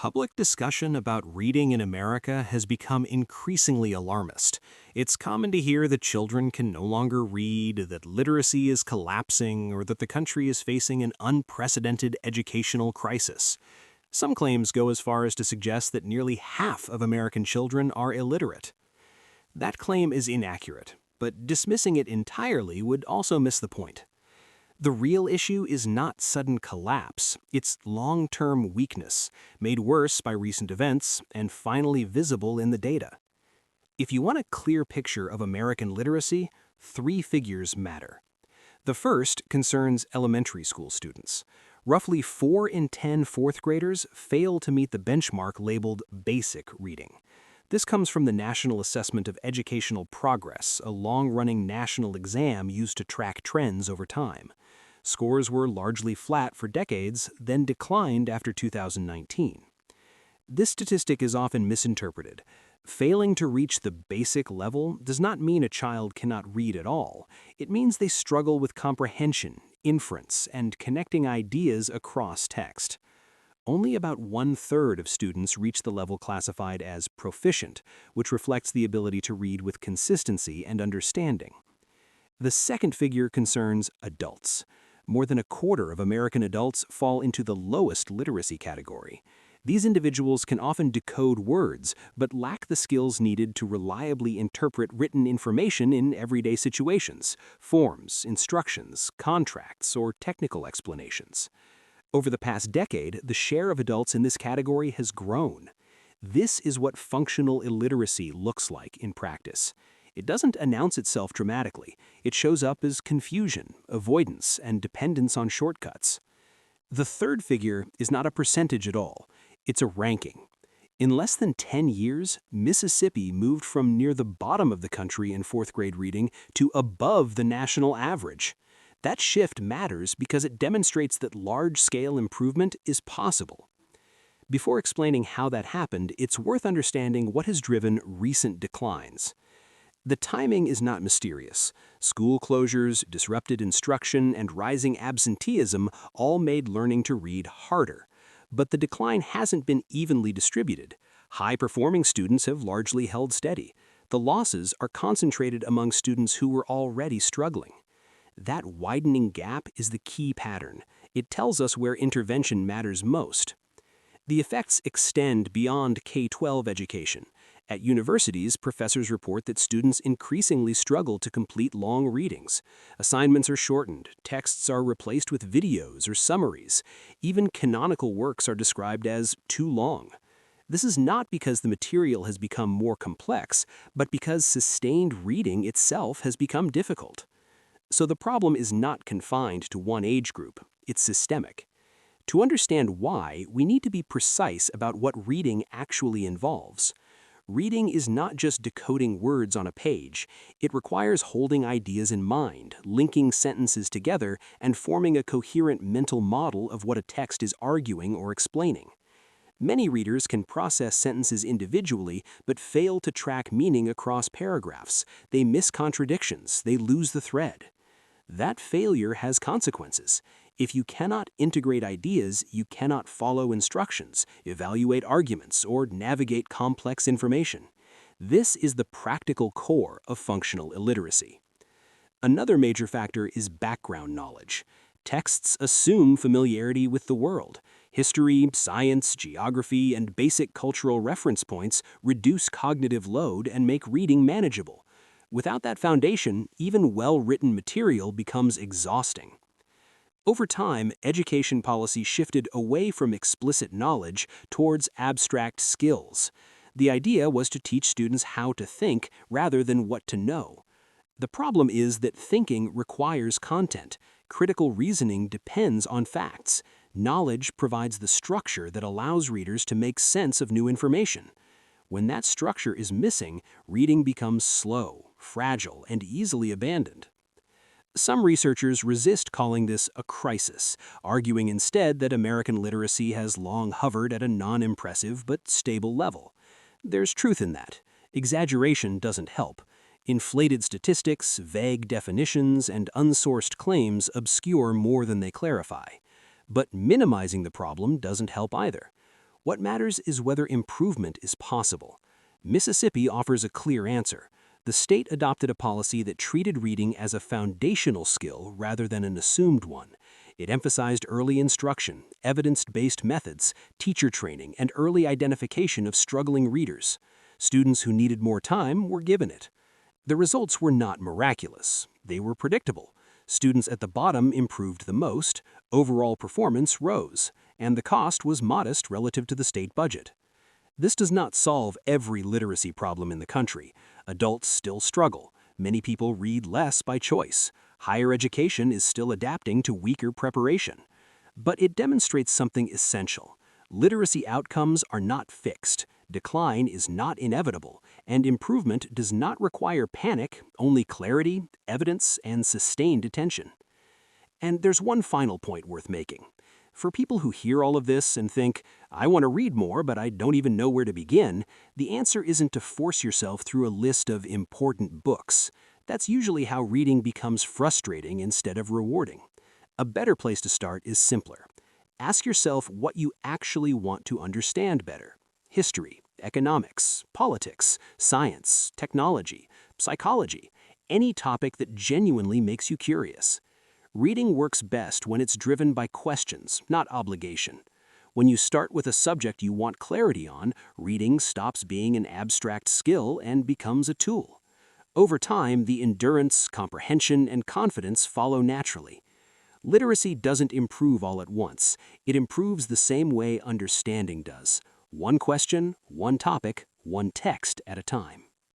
Public discussion about reading in America has become increasingly alarmist. It's common to hear that children can no longer read, that literacy is collapsing, or that the country is facing an unprecedented educational crisis. Some claims go as far as to suggest that nearly half of American children are illiterate. That claim is inaccurate, but dismissing it entirely would also miss the point. The real issue is not sudden collapse, it's long-term weakness, made worse by recent events and finally visible in the data. If you want a clear picture of American literacy, three figures matter. The first concerns elementary school students. Roughly 4 in 10 fourth graders fail to meet the benchmark labeled basic reading. This comes from the National Assessment of Educational Progress, a long-running national exam used to track trends over time. Scores were largely flat for decades, then declined after 2019. This statistic is often misinterpreted. Failing to reach the basic level does not mean a child cannot read at all. It means they struggle with comprehension, inference, and connecting ideas across text. Only about 1/3 of students reach the level classified as proficient, which reflects the ability to read with consistency and understanding. The second figure concerns adults. More than a quarter of American adults fall into the lowest literacy category. These individuals can often decode words, but lack the skills needed to reliably interpret written information in everyday situations, forms, instructions, contracts, or technical explanations. Over the past decade, the share of adults in this category has grown. This is what functional illiteracy looks like in practice. It doesn't announce itself dramatically. It shows up as confusion, avoidance, and dependence on shortcuts. The third figure is not a percentage at all. It's a ranking. In less than 10 years, Mississippi moved from near the bottom of the country in fourth grade reading to above the national average. That shift matters because it demonstrates that large-scale improvement is possible. Before explaining how that happened, it's worth understanding what has driven recent declines. The timing is not mysterious. School closures, disrupted instruction, and rising absenteeism all made learning to read harder. But the decline hasn't been evenly distributed. High-performing students have largely held steady. The losses are concentrated among students who were already struggling. That widening gap is the key pattern. It tells us where intervention matters most. The effects extend beyond K-12 education. At universities, professors report that students increasingly struggle to complete long readings. Assignments are shortened, texts are replaced with videos or summaries. Even canonical works are described as too long. This is not because the material has become more complex, but because sustained reading itself has become difficult. So the problem is not confined to one age group, it's systemic. To understand why, we need to be precise about what reading actually involves. Reading is not just decoding words on a page. It requires holding ideas in mind, linking sentences together, and forming a coherent mental model of what a text is arguing or explaining. Many readers can process sentences individually, but fail to track meaning across paragraphs. They miss contradictions, they lose the thread. That failure has consequences. If you cannot integrate ideas, you cannot follow instructions, evaluate arguments, or navigate complex information. This is the practical core of functional illiteracy. Another major factor is background knowledge. Texts assume familiarity with the world. History, science, geography, and basic cultural reference points reduce cognitive load and make reading manageable. Without that foundation, even well-written material becomes exhausting. Over time, education policy shifted away from explicit knowledge towards abstract skills. The idea was to teach students how to think rather than what to know. The problem is that thinking requires content. Critical reasoning depends on facts. Knowledge provides the structure that allows readers to make sense of new information. When that structure is missing, reading becomes slow, fragile, and easily abandoned. Some researchers resist calling this a crisis, arguing instead that American literacy has long hovered at a non-impressive but stable level. There's truth in that. Exaggeration doesn't help. Inflated statistics, vague definitions, and unsourced claims obscure more than they clarify. But minimizing the problem doesn't help either. What matters is whether improvement is possible. Mississippi offers a clear answer. The state adopted a policy that treated reading as a foundational skill rather than an assumed one. It emphasized early instruction, evidence-based methods, teacher training, and early identification of struggling readers. Students who needed more time were given it. The results were not miraculous. They were predictable. Students at the bottom improved the most, overall performance rose, and the cost was modest relative to the state budget. This does not solve every literacy problem in the country. Adults still struggle. Many people read less by choice. Higher education is still adapting to weaker preparation. But it demonstrates something essential. Literacy outcomes are not fixed. Decline is not inevitable, and improvement does not require panic, only clarity, evidence, and sustained attention. And there's one final point worth making. For people who hear all of this and think, I want to read more, but I don't even know where to begin, the answer isn't to force yourself through a list of important books. That's usually how reading becomes frustrating instead of rewarding. A better place to start is simpler. Ask yourself what you actually want to understand better. History, economics, politics, science, technology, psychology, any topic that genuinely makes you curious. Reading works best when it's driven by questions, not obligation. When you start with a subject you want clarity on, reading stops being an abstract skill and becomes a tool. Over time, the endurance, comprehension, and confidence follow naturally. Literacy doesn't improve all at once. It improves the same way understanding does. One question, one topic, one text at a time.